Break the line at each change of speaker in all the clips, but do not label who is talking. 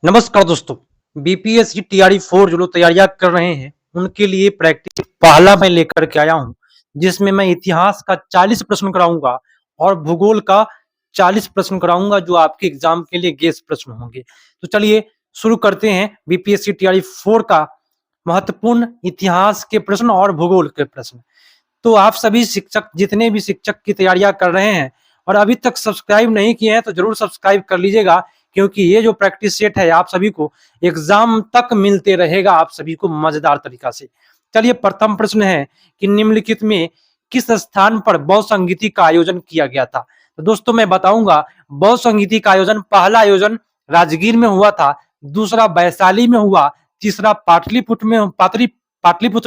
नमस्कार दोस्तों। BPSC TRE 4 जो लोग तैयारियां कर रहे हैं उनके लिए प्रैक्टिस पहला मैं लेकर के आया हूं, जिसमें मैं इतिहास का 40 प्रश्न कराऊंगा और भूगोल का 40 प्रश्न कराऊंगा जो आपके एग्जाम के लिए गेस प्रश्न होंगे। तो चलिए शुरू करते हैं बीपीएससी टीआरई 4 का महत्वपूर्ण इतिहास के प्रश्न और भूगोल के प्रश्न। तो आप सभी शिक्षक जितने भी शिक्षक की तैयारियां कर रहे हैं और अभी तक सब्सक्राइब नहीं किए हैं तो जरूर सब्सक्राइब कर लीजिएगा, क्योंकि ये जो प्रैक्टिस सेट है आप सभी को एग्जाम तक मिलते रहेगा, आप सभी को मजेदार तरीका से। चलिए प्रथम प्रश्न है कि निम्नलिखित में किस स्थान पर बौद्ध संगीति का आयोजन किया गया था। तो दोस्तों मैं बताऊंगा, बौद्ध संगीति का आयोजन पहला आयोजन राजगीर में हुआ था, दूसरा वैशाली में हुआ, तीसरा पाटलिपुत्र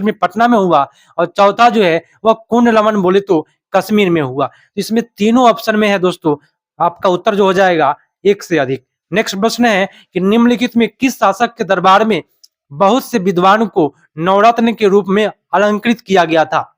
में पटना में हुआ और चौथा जो है वह कुंड लमन बोले तो कश्मीर में हुआ। तो इसमें तीनों ऑप्शन में है दोस्तों, आपका उत्तर जो हो जाएगा एक से अधिक। नेक्स्ट प्रश्न है कि निम्नलिखित में किस शासक के दरबार में बहुत से विद्वान को नवरत्न के रूप में अलंकृत किया गया था।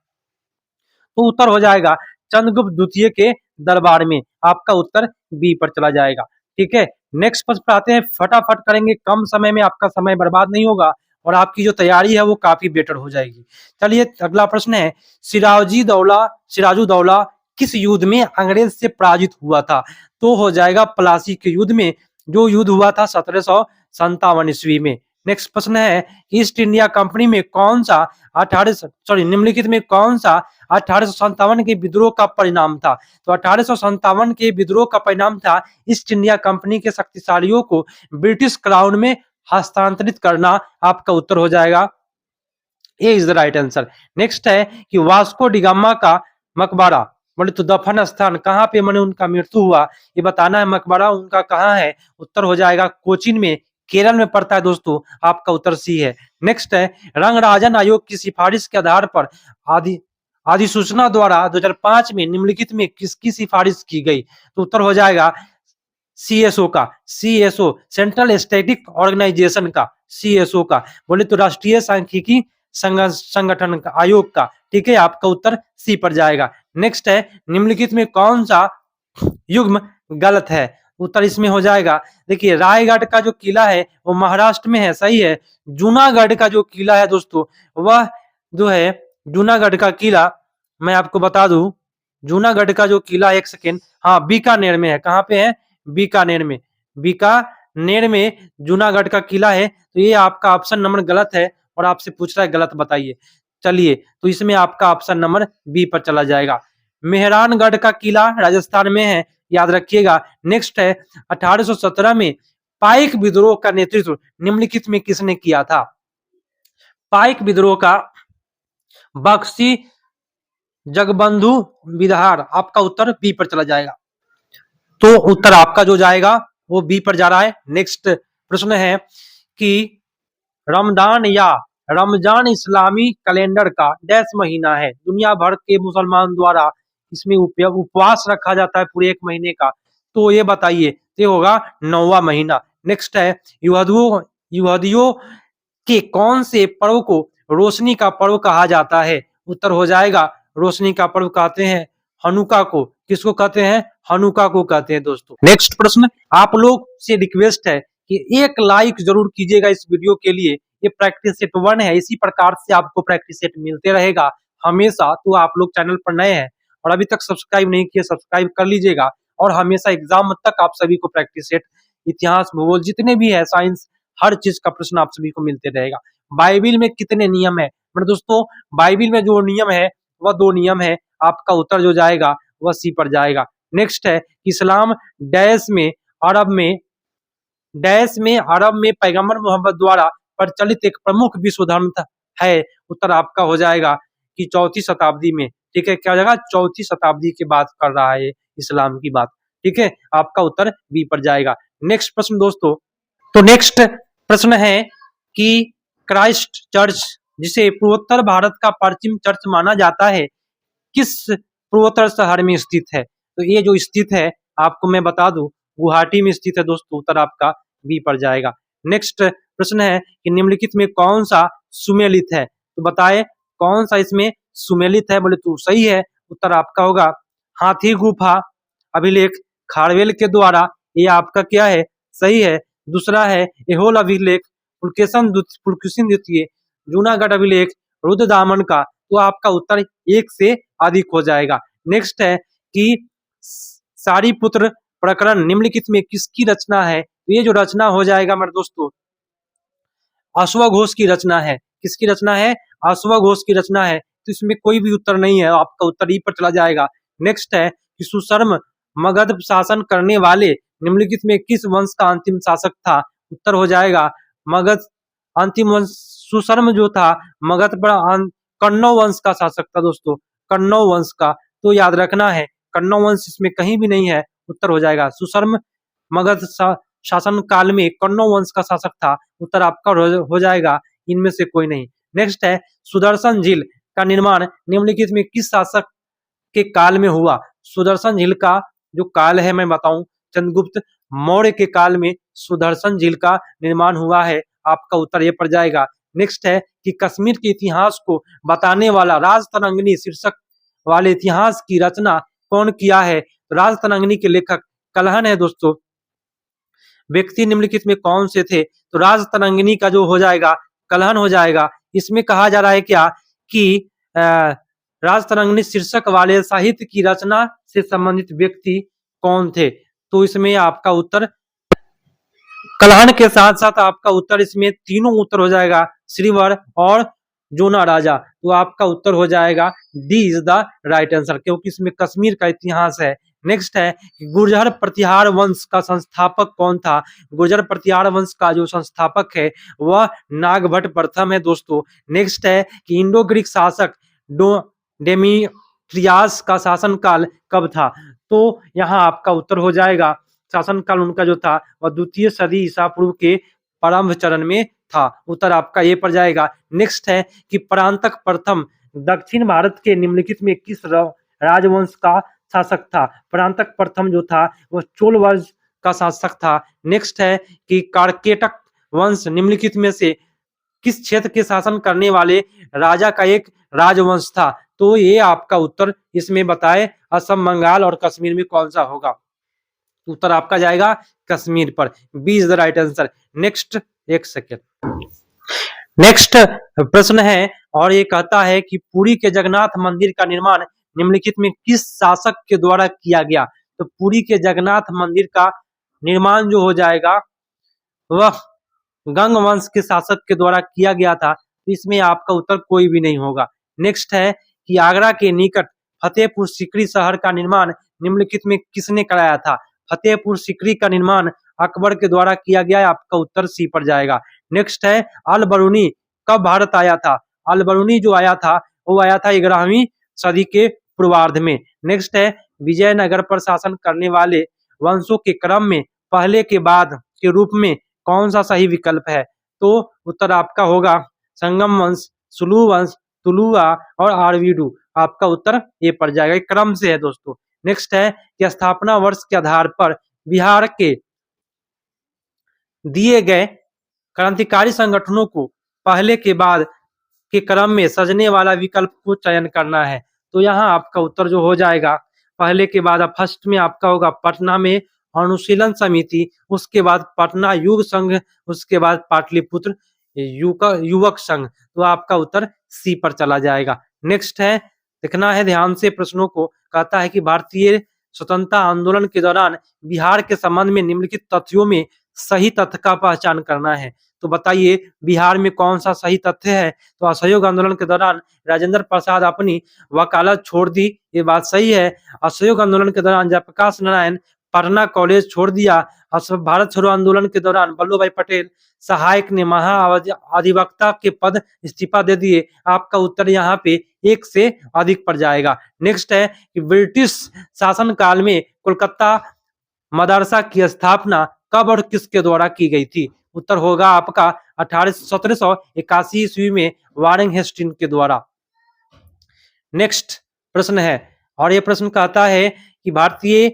तो उत्तर हो जाएगा चंद्रगुप्त द्वितीय के दरबार में, आपका उत्तर बी पर चला जाएगा। ठीक है, नेक्स्ट प्रश्न पर आते हैं, फटाफट करेंगे, कम समय में आपका समय बर्बाद नहीं होगा और आपकी जो तैयारी है वो काफी बेटर हो जाएगी। चलिए अगला प्रश्न है, सिराजुद्दौला किस युद्ध में अंग्रेज से पराजित हुआ था। तो हो जाएगा प्लासी के युद्ध में, जो युद्ध हुआ था 1757 ईस्वी में। नेक्स्ट प्रश्न है, ईस्ट इंडिया कंपनी में कौन सा निम्नलिखित में कौन सा 1857 के विद्रोह का परिणाम था। तो 1857 के विद्रोह का परिणाम था ईस्ट इंडिया कंपनी के शक्तिशालियों को ब्रिटिश क्राउन में हस्तांतरित करना, आपका उत्तर हो जाएगा A is the right answer. Next है कि वास्को डिगामा का मकबरा बोले तो दफन स्थान कहाँ पे मैंने उनका मृत्यु हुआ, ये बताना है। मकबरा उनका कहाँ है, उत्तर हो जाएगा कोचीन में, केरल में पड़ता है दोस्तों, आपका उत्तर सी है। नेक्स्ट है, रंगराजन आयोग की सिफारिश के आधार पर आदि अधिसूचना द्वारा 2005 में निम्नलिखित में किसकी सिफारिश की गई। तो उत्तर हो जाएगा सीएसओ का, सीएसओ सेंट्रल स्टैटिक ऑर्गेनाइजेशन का, सीएसओ का बोले तो राष्ट्रीय सांख्यिकी संगठन का आयोग का। ठीक है, आपका उत्तर सी पर जाएगा। नेक्स्ट है, निम्नलिखित में कौन सा युग्म गलत है। उत्तर इसमें हो जाएगा, देखिए रायगढ़ का जो किला है वो महाराष्ट्र में है, सही है। जूनागढ़ का जो किला है दोस्तों, वह जो है जूनागढ़ का किला, मैं आपको बता दूं, जूनागढ़ का जो किला, एक सेकेंड, हाँ बीकानेर में है। कहाँ पे है, बीकानेर में, बीकानेर में जूनागढ़ का किला है। तो ये आपका ऑप्शन नंबर गलत है और आपसे पूछ रहा है गलत बताइए। चलिए तो इसमें आपका ऑप्शन नंबर बी पर चला जाएगा। मेहरानगढ़ का किला राजस्थान में है, याद रखिएगा। नेक्स्ट है, 1817 में पाइक विद्रोह का नेतृत्व निम्नलिखित में किसने किया था। पाइक विद्रोह का बख्शी जगबंधु विधार, आपका उत्तर बी पर चला जाएगा। तो उत्तर आपका जो जाएगा वो बी पर जा रहा है। नेक्स्ट प्रश्न है कि रमजान या रमजान इस्लामी कैलेंडर का डैश महीना है। दुनिया भर के मुसलमान द्वारा इसमें उपवास रखा जाता है पूरे एक महीने का, तो ये बताइए, ये होगा 9वां महीना। नेक्स्ट है, यहूदियों के कौन से पर्व को रोशनी का पर्व कहा जाता है। उत्तर हो जाएगा रोशनी का पर्व कहते हैं हनुका को। किसको कहते हैं, हनुका को कहते हैं दोस्तों। नेक्स्ट प्रश्न, आप लोग से रिक्वेस्ट है कि एक लाइक जरूर कीजिएगा इस वीडियो के लिए। ये प्रैक्टिस सेट 1 है, इसी प्रकार से आपको प्रैक्टिस सेट मिलते रहेगा हमेशा। तो आप लोग चैनल पर नए हैं और अभी तक सब्सक्राइब नहीं किए, सब्सक्राइब कर लीजिएगा और हमेशा एग्जाम तक आप सभी को प्रैक्टिस सेट, इतिहास, भूगोल जितने भी है, साइंस, हर चीज का प्रश्न आप सभी को मिलते रहेगा। बाइबिल में कितने नियम है, मतलब दोस्तों बाइबिल में जो नियम है वह 2 नियम है, आपका उत्तर जो जाएगा वह सी पर जाएगा। नेक्स्ट है, इस्लाम डैश में अरब में पैगंबर मोहम्मद द्वारा प्रचलित एक प्रमुख विश्व धर्म है। उत्तर आपका हो जाएगा कि 4वीं शताब्दी में। ठीक है, क्या हो जाएगा, 4वीं शताब्दी की बात कर रहा है इस्लाम की बात। ठीक है, आपका उत्तर बी पर जाएगा। नेक्स्ट प्रश्न दोस्तों, तो नेक्स्ट प्रश्न है कि क्राइस्ट चर्च, जिसे पूर्वोत्तर भारत का प्राचीन चर्च माना जाता है, किस पूर्वोत्तर शहर में स्थित है। तो ये जो स्थित है आपको मैं बता दूं, गुवाहाटी में स्थित है दोस्तों, उत्तर आपका बी पर जाएगा। नेक्स्ट प्रश्न है कि निम्नलिखित में कौन सा सुमेलित है। तो बताए कौन सा इसमें सुमेलित है, बोले तो सही है, उत्तर आपका होगा हाथी गुफा अभिलेख खारवेल के द्वारा, ये आपका क्या है, सही है। दूसरा है एहोल अभिलेख, पुलकेशिन द्वितीय, जूनागढ़ अभिलेख, रुद्रदामन का। तो आपका उत्तर एक से अधिक हो जाएगा। नेक्स्ट है कि सारीपुत्र प्रकरण निम्नलिखित में किसकी रचना है? ये जो रचना हो जाएगा मेरे दोस्तों अश्वघोष की रचना है। किसकी रचना है? अश्वघोष की रचना है। तो इसमें कोई भी उत्तर नहीं है, आपका उत्तर ई पर चला जाएगा। नेक्स्ट है कि सुशर्म मगध शासन करने वाले निम्नलिखित में किस वंश का अंतिम शासक था? उत्तर हो जाएगा मगध अंतिम वंश। सुशर्म जो था मगध पर कन्नौ वंश का शासक था दोस्तों, कन्नौ वंश का। तो याद रखना है कन्नौ वंश इसमें कहीं भी नहीं है, उत्तर हो जाएगा सुशर्म मगध शासन काल में कन्नौ वंश का शासक था। उत्तर आपका हो जाएगा इनमें से कोई नहीं। नेक्स्ट है सुदर्शन झील का निर्माण निम्नलिखित में किस शासक के काल में हुआ? सुदर्शन झील का जो काल है मैं बताऊं, चंद्रगुप्त मौर्य के काल में सुदर्शन झील का निर्माण हुआ है। आपका उत्तर ये पड़ जाएगा। नेक्स्ट है कि कश्मीर के इतिहास को बताने वाला राजतरंगिणी शीर्षक वाले इतिहास की रचना कौन किया है? राजतरंगिणी के लेखक कल्हण है दोस्तों। व्यक्ति निम्नलिखित में कौन से थे? तो राजतरंगिणी का जो हो जाएगा कल्हण हो जाएगा। इसमें कहा जा रहा है क्या कि राजतरंगिणी शीर्षक वाले साहित्य की रचना से संबंधित व्यक्ति कौन थे? तो इसमें आपका उत्तर कल्हण के साथ साथ आपका उत्तर इसमें तीनों उत्तर हो जाएगा, श्रीवर और जोना राजा। तो आपका उत्तर हो जाएगा D is the right answer, क्योंकि इसमें कश्मीर का इतिहास है। नेक्स्ट है गुर्जर प्रतिहार वंश का संस्थापक कौन था? गुर्जर प्रतिहार वंश का जो संस्थापक है वह नागभट्ट प्रथम है दोस्तों। नेक्स्ट है कि इंडो ग्रीक शासक डेमीट्रियास का शासनकाल कब था? तो यहाँ आपका उत्तर हो जाएगा शासनकाल उनका जो था वह द्वितीय सदी ईसा पूर्व के प्रारंभ चरण में था। उत्तर आपका ये पड़ जाएगा। नेक्स्ट है कि परांतक प्रथम दक्षिण भारत के निम्नलिखित में किस राजवंश का शासक था? परांतक प्रथम जो था वह चोल वंश का शासक था। नेक्स्ट है कि कारकेटक वंश निम्नलिखित में से किस क्षेत्र के शासन करने वाले राजा का एक राजवंश था? तो ये आपका उत्तर इसमें बताए असम, बंगाल और कश्मीर में कौन सा होगा? उत्तर आपका जाएगा कश्मीर पर। B is the right answer. Next एक सेकेंड। नेक्स्ट प्रश्न है और ये कहता है कि पुरी के जगन्नाथ मंदिर का निर्माण निम्नलिखित में किस शासक के द्वारा किया गया? तो पुरी के जगन्नाथ मंदिर का निर्माण जो हो जाएगा वह गंग वंश के शासक के द्वारा किया गया था। इसमें आपका उत्तर कोई भी नहीं होगा। नेक्स्ट है कि आगरा के निकट फतेहपुर सीकरी शहर का निर्माण निम्नलिखित में किसने कराया था? फतेहपुर सीकरी का निर्माण अकबर के द्वारा किया गया है। आपका उत्तर सी पर जाएगा। नेक्स्ट है अल बरूनी कब भारत आया था? अल बरूनी जो आया था वो आया था 11वीं सदी के पूर्वार्ध में। नेक्स्ट है विजयनगर पर शासन करने वाले वंशों के क्रम में पहले के बाद के रूप में कौन सा सही विकल्प है? तो उत्तर आपका होगा संगम वंश, सुलू वंश, तुलुआ और आरवीडू। आपका उत्तर ये पड़ जाएगा, क्रम से है दोस्तों। नेक्स्ट है कि स्थापना वर्ष के आधार पर बिहार के दिए गए क्रांतिकारी संगठनों को पहले के बाद के क्रम में सजने वाला विकल्प को चयन करना है। तो यहाँ आपका उत्तर जो हो जाएगा पहले के बाद फर्स्ट में आपका होगा पटना में अनुशीलन समिति, उसके बाद पटना युग संघ, उसके बाद पाटलिपुत्र युवक संघ। तो आपका उत्तर सी पर चला जाएगा। नेक्स्ट है देखना है ध्यान से प्रश्नों को। कहता है कि भारतीय स्वतंत्रता आंदोलन के दौरान बिहार के संबंध में निम्नलिखित तथ्यों में सही तथ्य का पहचान करना है। तो बताइए बिहार में कौन सा सही तथ्य है? तो असहयोग आंदोलन के दौरान राजेंद्र प्रसाद अपनी वकालत छोड़ दी, ये बात सही है। असहयोग आंदोलन के दौरान जयप्रकाश नारायण पटना कॉलेज छोड़ दिया। भारत छोड़ो आंदोलन के दौरान वल्लभ भाई पटेल सहायक ने महाधिवक्ता के पद इस्तीफा दे दिए। आपका उत्तर यहाँ पे एक से अधिक पड़ जाएगा। नेक्स्ट है कि ब्रिटिश शासन काल में कोलकाता मदरसा की स्थापना कब और किसके द्वारा की गई थी? उत्तर होगा आपका 1781 ईस्वी में वारेन हेस्टिंग के द्वारा। नेक्स्ट प्रश्न है और यह प्रश्न कहता है कि भारतीय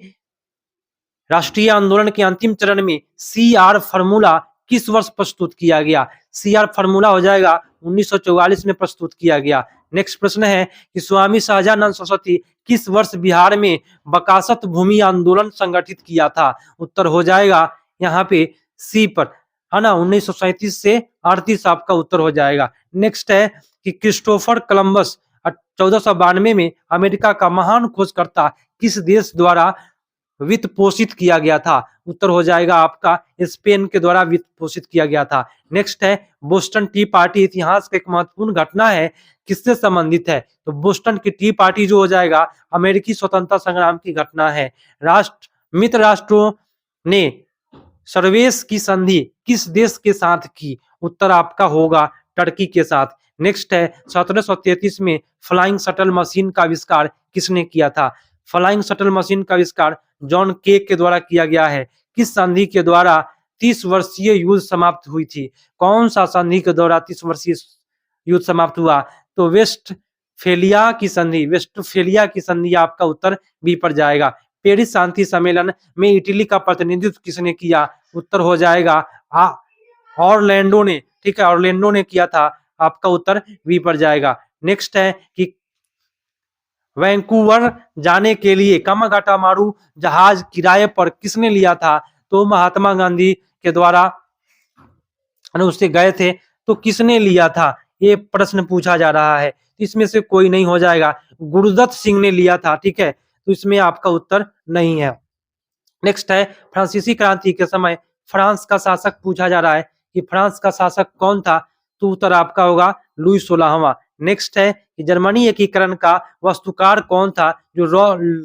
राष्ट्रीय आंदोलन के अंतिम चरण में CR फॉर्मूला किस वर्ष प्रस्तुत किया गया? CR फॉर्मूला हो जाएगा 1944 में प्रस्तुत किया गया। नेक्स्ट प्रश्न है कि स्वामी सहजानंद सरस्वती किस वर्ष बिहार में बकासत भूमि आंदोलन संगठित किया था? उत्तर हो जाएगा यहाँ पे सी पर, है ना, 1937 से 38 आपका उत्तर हो जाएगा। नेक्स्ट है कि क्रिस्टोफर कोलंबस 1492 में अमेरिका का महान खोजकर्ता किस देश द्वारा वित्त पोषित किया गया था? उत्तर हो जाएगा आपका स्पेन के द्वारा वित्त पोषित किया गया था। नेक्स्ट है बोस्टन टी पार्टी इतिहास का एक महत्वपूर्ण घटना है, किससे संबंधित है? तो बोस्टन की टी पार्टी जो हो जाएगा अमेरिकी स्वतंत्रता संग्राम की घटना है। मित्र राष्ट्रों ने सर्वेश की संधि किस देश के साथ की? उत्तर आपका होगा टर्की के साथ। नेक्स्ट है 1733 में फ्लाइंग शटल मशीन का आविष्कार किसने किया था? फ्लाइंग शटल मशीन का आविष्कार जॉन के द्वारा किया गया है। किस संधि के द्वारा 30 वर्षीय युद्ध समाप्त हुई थी? कौन सा संधि के द्वारा 30 वर्षीय युद्ध समाप्त हुआ? तो वेस्टफेलिया की संधि आपका उत्तर बी पर जाएगा। पेरिस शांति सम्मेलन में इटली का प्रतिनिधित्व किसने किया? उत्तर हो जाएगा ऑरलैंडो ने, ठीक है, ऑरलैंडो ने किया था, आपका उत्तर बी पर जाएगा। नेक्स्ट है कि वैंकूवर जाने के लिए कामागाटामारू जहाज किराए पर किसने लिया था? तो महात्मा गांधी के द्वारा उससे गए थे, तो किसने लिया था? ये प्रश्न पूछा जा रहा है। इसमें से कोई नहीं हो जाएगा, गुरुदत्त सिंह ने लिया था, ठीक है, तो इसमें आपका उत्तर नहीं है। नेक्स्ट है फ्रांसीसी क्रांति के समय फ्रांस का शासक पूछा जा रहा है कि फ्रांस का शासक कौन था? तो उत्तर आपका होगा लुई 16वां। नेक्स्ट है कि जर्मनी एकीकरण का वास्तुकार कौन था जो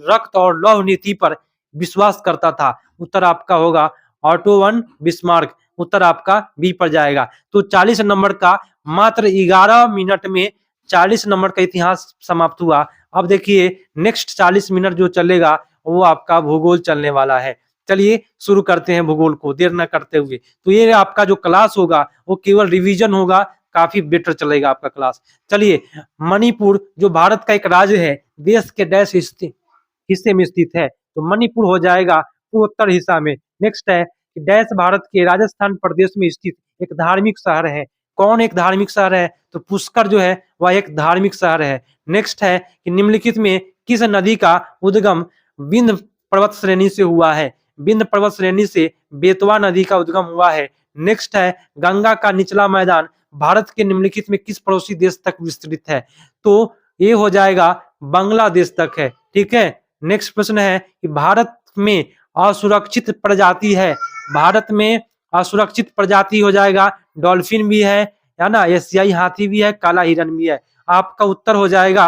रक्त और लौह नीति पर विश्वास करता था? उत्तर आपका होगा ऑटो वन बिस्मार्क। उत्तर आपका बी पर जाएगा। तो 40 नंबर का मात्र 11 मिनट में 40 नंबर का इतिहास समाप्त हुआ। अब देखिए नेक्स्ट 40 मिनट जो चलेगा वो आपका भूगोल चलने वाला है। चलिए शुरू करते हैं भूगोल को देर न करते हुए। तो ये आपका जो क्लास होगा वो केवल रिवीजन होगा, काफी बेटर चलेगा आपका क्लास। चलिए, मणिपुर जो भारत का एक राज्य है, देश के डैश हिस्से में स्थित है? तो मणिपुर हो जाएगा पूर्वोत्तर हिस्सा में। नेक्स्ट है कि डैश भारत के राजस्थान प्रदेश में स्थित एक धार्मिक शहर है। कौन एक धार्मिक शहर है? तो पुष्कर जो है वह एक धार्मिक शहर है। नेक्स्ट है कि निम्नलिखित में किस नदी का उद्गम विंध्य पर्वत श्रेणी से हुआ है? विंध्य पर्वत श्रेणी से बेतवा नदी का उद्गम हुआ है। नेक्स्ट है गंगा का निचला मैदान भारत के निम्नलिखित में किस पड़ोसी देश तक विस्तृत है? तो ये हो जाएगा बांग्लादेश तक है, ठीक है। नेक्स्ट प्रश्न है कि भारत में असुरक्षित प्रजाति है। भारत में असुरक्षित प्रजाति हो जाएगा डॉल्फिन भी है ना, एशियाई हाथी भी है, काला हिरन भी है। आपका उत्तर हो जाएगा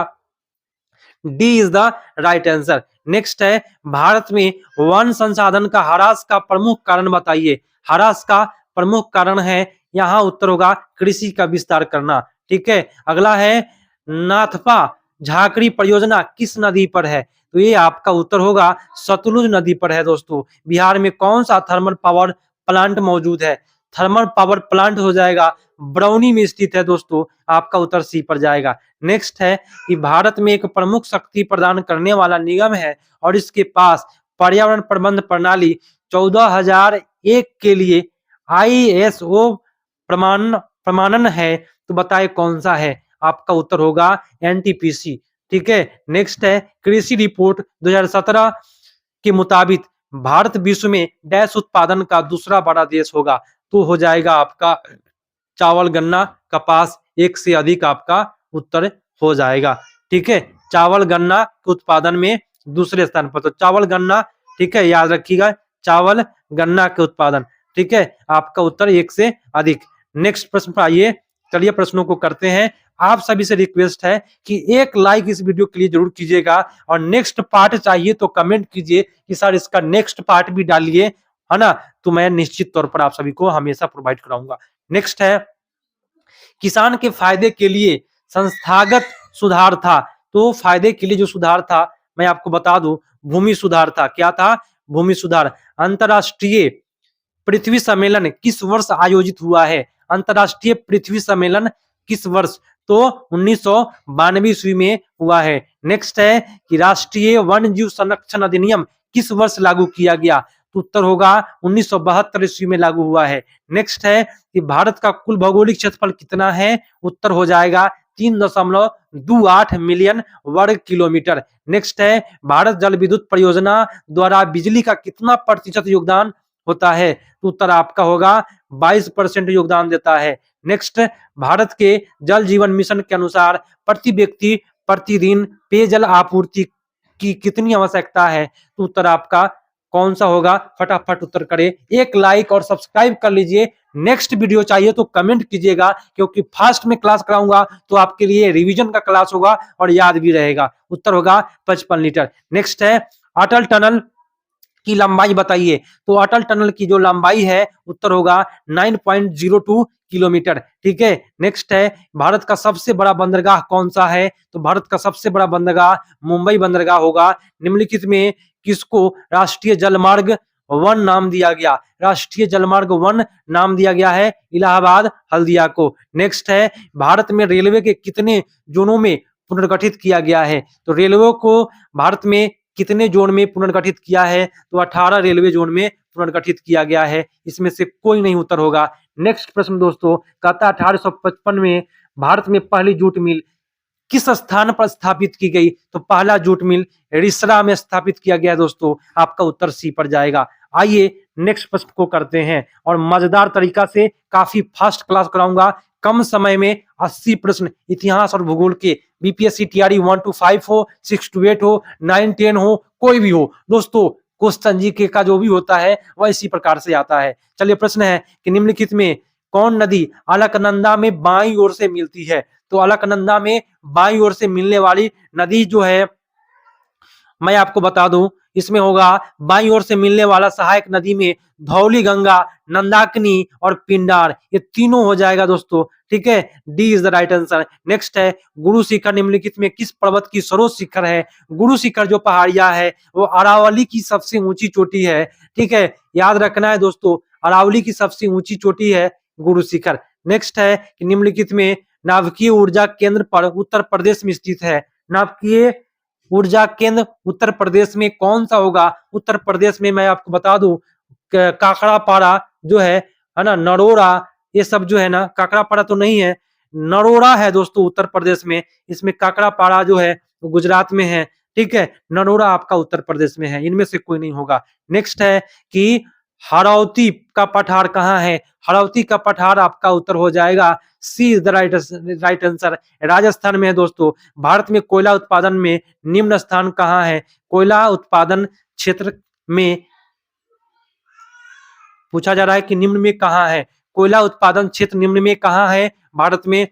D is the right answer. Next है भारत में वन संसाधन का ह्रास का प्रमुख कारण बताइए। ह्रास का प्रमुख कारण है, यहाँ उत्तर होगा कृषि का विस्तार करना, ठीक है। अगला है नाथपा झाकड़ी परियोजना किस नदी पर है? तो ये आपका उत्तर होगा सतलुज नदी पर है। दोस्तों, बिहार में कौन सा थर्मल पावर प्लांट मौजूद है? थर्मल पावर प्लांट हो जाएगा बरौनी में स्थित है। दोस्तों, आपका उत्तर सी पर जाएगा। नेक्स्ट है कि भारत में एक प्रमुख शक्ति प्रदान करने वाला निगम है और इसके पास पर्यावरण प्रबंध प्रणाली 14001 के लिए ISO प्रमाणन है। तो बताए कौन सा है? आपका उत्तर होगा NTPC, ठीक है। नेक्स्ट है कृषि रिपोर्ट 2017 के मुताबिक भारत विश्व में डैश उत्पादन का दूसरा बड़ा देश होगा। तो हो जाएगा आपका चावल गन्ना कपास, एक से अधिक आपका उत्तर हो जाएगा, ठीक है। चावल गन्ना के उत्पादन में दूसरे स्थान पर, तो चावल गन्ना, ठीक है, याद रखिएगा चावल गन्ना के उत्पादन, ठीक है। आपका उत्तर एक से अधिक। नेक्स्ट प्रश्न पर आइए, चलिए प्रश्नों को करते हैं। आप सभी से रिक्वेस्ट है कि एक लाइक इस वीडियो के लिए जरूर कीजिएगा और नेक्स्ट पार्ट चाहिए तो कमेंट कीजिए कि सर इसका नेक्स्ट पार्ट भी डालिए, है ना, तो मैं निश्चित तौर पर आप सभी को हमेशा प्रोवाइड कराऊंगा। नेक्स्ट है किसान के फायदे के लिए संस्थागत सुधार था। तो फायदे के लिए जो सुधार था मैं आपको बता दूं, भूमि सुधार था। क्या था? भूमि सुधार। अंतरराष्ट्रीय पृथ्वी सम्मेलन किस वर्ष आयोजित हुआ है? अंतरराष्ट्रीय पृथ्वी सम्मेलन किस वर्ष? तो 1992 ईस्वी में हुआ है। नेक्स्ट है कि राष्ट्रीय वन्य जीव संरक्षण अधिनियम किस वर्ष लागू किया गया? तो उत्तर होगा 1972 ईस्वी में लागू हुआ है। नेक्स्ट है कि भारत का कुल भौगोलिक क्षेत्रफल कितना है? उत्तर हो जाएगा 3.28 मिलियन वर्ग किलोमीटर। नेक्स्ट है भारत जल विद्युत परियोजना द्वारा बिजली का कितना प्रतिशत योगदान होता है? तो उत्तर आपका होगा 22% योगदान देता है। नेक्स्ट, भारत के जल जीवन मिशन के अनुसार प्रति व्यक्ति प्रतिदिन पेयजल आपूर्ति की कितनी आवश्यकता है? तो उत्तर आपका कौन सा होगा? फटाफट उत्तर करें, एक लाइक और सब्सक्राइब कर लीजिए। नेक्स्ट वीडियो चाहिए तो कमेंट कीजिएगा, क्योंकि फास्ट में क्लास कराऊंगा तो आपके लिए रिवीजन का क्लास होगा और याद भी रहेगा। उत्तर होगा 55 लीटर। नेक्स्ट है, अटल टनल की लंबाई बताइए। तो अटल टनल की जो लंबाई है उत्तर होगा 9.02 किलोमीटर। ठीक है। नेक्स्ट है, भारत का सबसे बड़ा बंदरगाह कौन सा है? तो भारत का सबसे बड़ा बंदरगाह मुंबई बंदरगाह होगा। निम्नलिखित में किसको राष्ट्रीय जलमार्ग वन नाम दिया गया? राष्ट्रीय जलमार्ग वन नाम दिया गया है इलाहाबाद हल्दिया को। नेक्स्ट है, भारत में रेलवे के कितने जोनों में पुनर्गठित किया गया है? तो रेलवे को भारत में कितने जोन में पुनर्गठित किया है? तो 18 रेलवे जोन में पुनर्गठित किया गया है। इसमें से कोई नहीं उत्तर होगा। नेक्स्ट प्रश्न दोस्तों, कहता 1855 में भारत में पहली जूट मिल किस स्थान पर स्थापित की गई? तो पहला जूट मिल रिसरा में स्थापित किया गया दोस्तों। आपका उत्तर सी पर जाएगा। आइए नेक्स्ट प्रश्न को करते हैं, और मजेदार तरीका से काफी फास्ट क्लास कराऊंगा। कम समय में 80 प्रश्न इतिहास और भूगोल के, बीपीएससी टीआरई 1 to 5 हो, 6 to 8 हो, 9 10 हो, कोई भी हो दोस्तों। क्वेश्चन जीके का जो भी होता है वह इसी प्रकार से आता है। चलिए, प्रश्न है कि निम्नलिखित में कौन नदी अलकनंदा में बाईं ओर से मिलती है? तो अलकनंदा में बाईं ओर से मिलने वाली नदी जो है, मैं आपको बता दूं, इसमें होगा बाईं ओर से मिलने वाला सहायक नदी में धौली गंगा, नंदाकिनी और पिंडार, ये तीनों हो जाएगा दोस्तों। ठीक है, D is the right answer. Next है, गुरु शिखर निम्नलिखित में किस पर्वत की सरोज शिखर है? गुरु शिखर जो पहाड़िया है वो अरावली की सबसे ऊंची चोटी है। ठीक है, याद रखना है दोस्तों, अरावली की सबसे ऊंची चोटी है गुरु शिखर। नेक्स्ट है कि निम्नलिखित में नाभिकीय ऊर्जा केंद्र पर उत्तर प्रदेश में स्थित है। नाभिकीय ऊर्जा केंद्र उत्तर प्रदेश में कौन सा होगा? उत्तर प्रदेश में मैं आपको बता दूं, काकड़ापाड़ा जो है ना, नरोड़ा, ये सब जो है ना, काकड़ापाड़ा तो नहीं है, नरोड़ा है दोस्तों उत्तर प्रदेश में। इसमें काकड़ापाड़ा जो है वो गुजरात में है। ठीक है, नरोड़ा आपका उत्तर प्रदेश में है। इनमें से कोई नहीं होगा। नेक्स्ट है कि हरौती का पठार कहाँ है? हरौती का पठार आपका उत्तर हो जाएगा C is the right answer, Rajasthan में है दोस्तों। भारत में कोयला उत्पादन में निम्न स्थान कहाँ है? कोयला उत्पादन क्षेत्र में पूछा जा रहा है कि निम्न में कहाँ है? कोयला उत्पादन क्षेत्र निम्न में कहाँ है भारत में?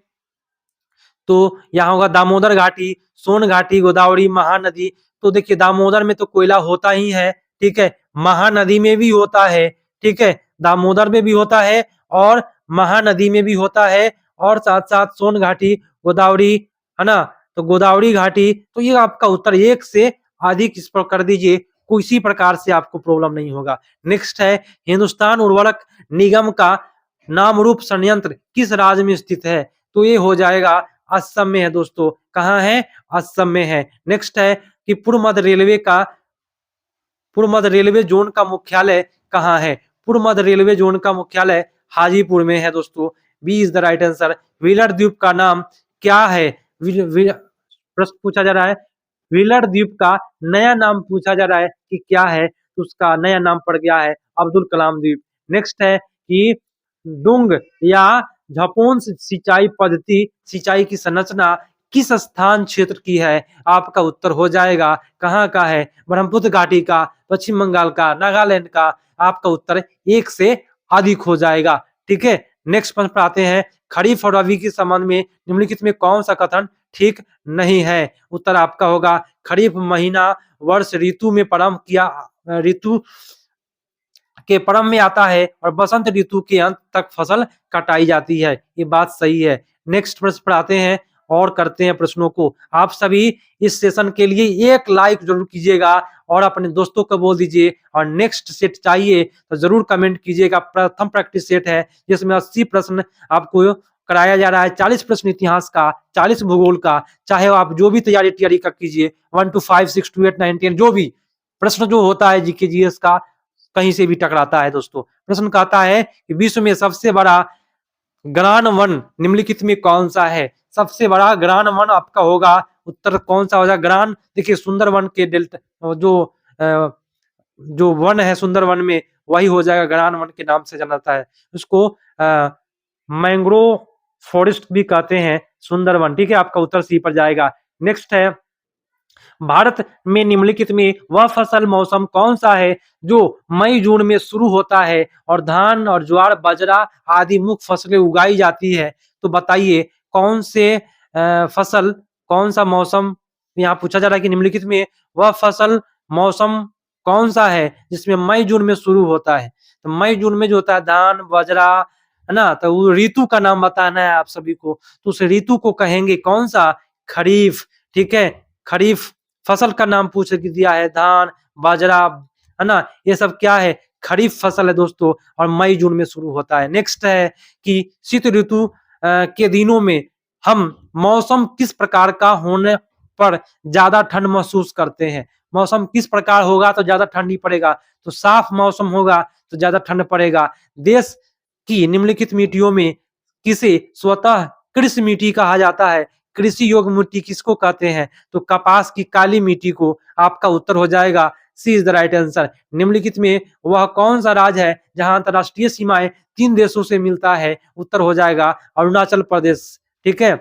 तो यहाँ होगा दामोदर घाटी, सोन घाटी, गोदावरी, महानदी। तो देखिए, दामोदर में तो कोयला होता ही है। ठीक है, महानदी में भी होता है। ठीक है, दामोदर में भी होता है और महानदी में भी होता है, और साथ साथ सोन घाटी, गोदावरी, है ना। तो गोदावरी घाटी, तो ये आपका उत्तर एक से अधिक इस पर कर दीजिए, किसी प्रकार से आपको प्रॉब्लम नहीं होगा। नेक्स्ट है, हिंदुस्तान उर्वरक निगम का नामरूप संयंत्र किस राज्य में स्थित है? तो ये हो जाएगा असम में है दोस्तों। कहाँ है? असम में है। नेक्स्ट है कि पूर्व मध्य रेलवे जोन का मुख्यालय कहाँ है? पूर्व मध्य रेलवे जोन का मुख्यालय हाजीपुर में है दोस्तों। B is the right answer. Wheeler द्वीप का नाम क्या है? प्रश्न पूछा जा रहा है, व्हीलर द्वीप का नया नाम पूछा जा रहा है कि क्या है? तो उसका नया नाम पड़ गया है अब्दुल कलाम द्वीप। नेक्स्ट है कि डुंग या झपोन सिंचाई पद्धति, सिंचाई की संरचना किस स्थान क्षेत्र की है? आपका उत्तर हो जाएगा कहाँ का है? ब्रह्मपुत्र घाटी का, पश्चिम बंगाल का, नागालैंड का। आपका उत्तर एक से अधिक हो जाएगा। ठीक है, नेक्स्ट प्रश्न पर आते हैं, खरीफ और रबी के संबंध में निम्नलिखित में कौन सा कथन ठीक नहीं है? उत्तर आपका होगा खरीफ महीना वर्ष ऋतु में प्रारंभ किया, ऋतु के प्रारंभ में आता है और बसंत ऋतु के अंत तक फसल कटाई जाती है। ये बात सही है। नेक्स्ट प्रश्न पर आते हैं और करते हैं प्रश्नों को। आप सभी इस सेशन के लिए एक लाइक जरूर कीजिएगा और अपने दोस्तों को बोल दीजिए, और नेक्स्ट सेट चाहिए तो जरूर कमेंट कीजिएगा। प्रथम प्रैक्टिस सेट है जिसमें 80 प्रश्न आपको कराया जा रहा है, 40 प्रश्न इतिहास का, 40 भूगोल का। चाहे आप जो भी तैयारी का कीजिए, 1 to 5, 6 to 8, 9, 10, जो भी प्रश्न जो होता है जीके जीएस का, कहीं से भी टकराता है दोस्तों। प्रश्न कहता है कि विश्व में सबसे बड़ा ग्रान वन निम्नलिखित में कौन सा है? सबसे बड़ा ग्रान वन आपका होगा, उत्तर कौन सा होगा? ग्रान, देखिए सुंदर वन के डेल्टा जो वन है, सुंदर वन में वही हो जाएगा, गरान वन के नाम से जाना जाता है उसको। मैंग्रोव फॉरेस्ट भी कहते हैं, सुंदर वन। ठीक है, आपका उत्तर सी पर जाएगा। नेक्स्ट है, भारत में निम्नलिखित में वह फसल मौसम कौन सा है जो मई जून में शुरू होता है और धान और ज्वार बाजरा आदि मुख्य फसलें उगाई जाती है? तो बताइए कौन से फसल, कौन सा मौसम, यहाँ पूछा जा रहा है कि निम्नलिखित में वह फसल मौसम कौन सा है जिसमें मई जून में शुरू होता है? तो मई जून में जो होता है धान बाजरा, है ना, तो वो ऋतु का नाम बताना है आप सभी को, तो उस ऋतु को कहेंगे कौन सा? खरीफ। ठीक है, खरीफ फसल का नाम पूछ दिया है, धान बाजरा, है ना, ये सब क्या है? खरीफ फसल है दोस्तों, और मई जून में शुरू होता है। नेक्स्ट है कि शीत ऋतु के दिनों में हम मौसम किस प्रकार का होने पर ज्यादा ठंड महसूस करते हैं? मौसम किस प्रकार होगा तो ज्यादा ठंड नहीं पड़ेगा? तो साफ मौसम होगा तो ज्यादा ठंड पड़ेगा। देश की निम्नलिखित मिट्टियों में किसे स्वतः कृषि मिट्टी कहा जाता है? कृषि योग्य मिट्टी किसको कहते हैं? तो कपास की काली मिट्टी को। आपका उत्तर हो जाएगा C is the right answer. निम्नलिखित में वह कौन सा राज्य है जहां अंतरराष्ट्रीय सीमाएं 3 देशों से मिलता है? उत्तर हो जाएगा अरुणाचल प्रदेश। ठीक है,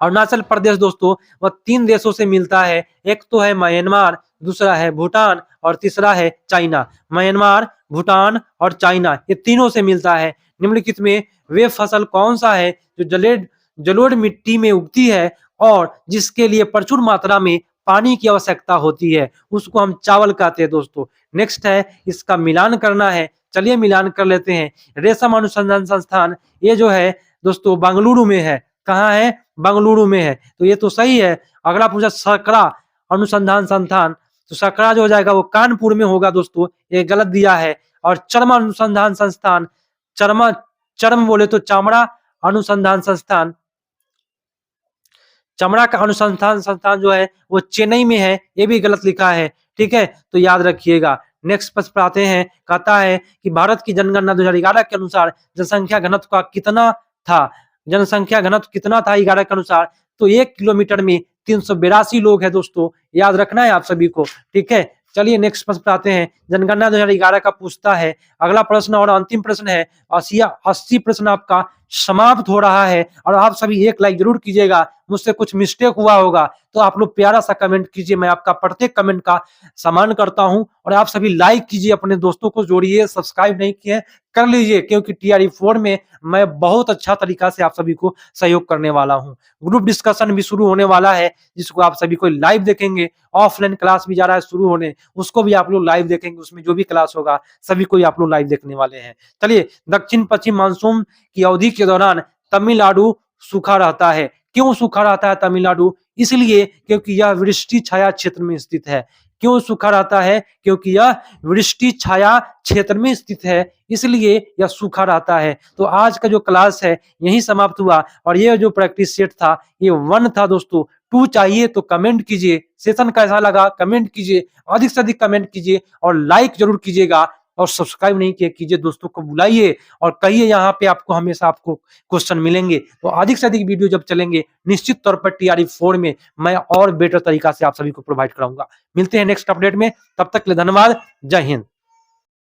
अरुणाचल प्रदेश दोस्तों वह 3 देशों से मिलता है, एक तो है म्यांमार, दूसरा है भूटान और तीसरा है चाइना। म्यांमार, भूटान और चाइना, ये तीनों से मिलता है। निम्नलिखित में वे फसल कौन सा है जो जलोढ़ मिट्टी में उगती है और जिसके लिए प्रचुर मात्रा में पानी की आवश्यकता होती है? उसको हम चावल कहते हैं दोस्तों। नेक्स्ट है, इसका मिलान करना है, चलिए मिलान कर लेते हैं। रेशम अनुसंधान संस्थान, ये जो है दोस्तों बेंगलुरु में है। कहाँ है? बेंगलुरु में है, तो ये तो सही है। अगला पूछा सकरा अनुसंधान संस्थान, तो सकरा जो हो जाएगा वो कानपुर में होगा दोस्तों, ये गलत दिया है। और चर्म अनुसंधान संस्थान, चर्म बोले तो चमड़ा अनुसंधान संस्थान, चमड़ा का अनुसंधान संस्थान जो है वो चेन्नई में है, ये भी गलत लिखा है। ठीक है, तो याद रखिएगा। नेक्स्ट प्रश्न पर आते हैं, कहता है कि भारत की जनगणना 2011 के अनुसार जनसंख्या घनत्व का कितना था? जनसंख्या घनत्व कितना था 11 के अनुसार? तो 1 किलोमीटर में 382 लोग हैं दोस्तों, याद रखना है आप सभी को। ठीक है, चलिए नेक्स्ट प्रश्न पर आते हैं। जनगणना 2011 का पूछता है। अगला प्रश्न और अंतिम प्रश्न है, 80 प्रश्न आपका समाप्त हो रहा है, और आप सभी एक लाइक जरूर कीजिएगा। मुझसे कुछ मिस्टेक हुआ होगा तो आप लोग प्यारा सा कमेंट कीजिए, मैं आपका प्रत्येक कमेंट का सम्मान करता हूं। और आप सभी लाइक कीजिए, अपने दोस्तों को जोड़िए, सब्सक्राइब नहीं किए कर लीजिए, क्योंकि TRE4 में मैं बहुत अच्छा तरीका से आप सभी को सहयोग करने वाला हूं। ग्रुप डिस्कशन भी शुरू होने वाला है, जिसको आप सभी को लाइव देखेंगे। ऑफलाइन क्लास भी जा रहा है शुरू होने, उसको भी आप लोग लाइव देखेंगे। उसमें जो भी क्लास होगा सभी को आप लोग लाइव देखने वाले हैं। चलिए, दक्षिण पश्चिम मानसून की अवधि के दौरान तमिलनाडु सूखा रहता है। क्यों सूखा रहता है तमिलनाडु? इसलिए क्योंकि यह वृष्टि छाया क्षेत्र में स्थित है। क्यों सूखा रहता है? क्योंकि यह वृष्टि छाया क्षेत्र में स्थित है, इसलिए यह सूखा रहता है। तो आज का जो क्लास है यही समाप्त हुआ, और ये जो प्रैक्टिस सेट था ये 1 था दोस्तों। 2 चाहिए तो कमेंट कीजिए, सेशन कैसा लगा कमेंट कीजिए, अधिक से अधिक कमेंट कीजिए और लाइक जरूर कीजिएगा। और सब्सक्राइब नहीं किया कीजिए, दोस्तों को बुलाइए और कहिए यहाँ पे आपको हमेशा आपको क्वेश्चन मिलेंगे। तो अधिक से अधिक वीडियो जब चलेंगे निश्चित तौर पर TRE4 में मैं और बेटर तरीका से आप सभी को प्रोवाइड कराऊंगा। मिलते हैं नेक्स्ट अपडेट में, तब तक के लिए धन्यवाद। जय हिंद।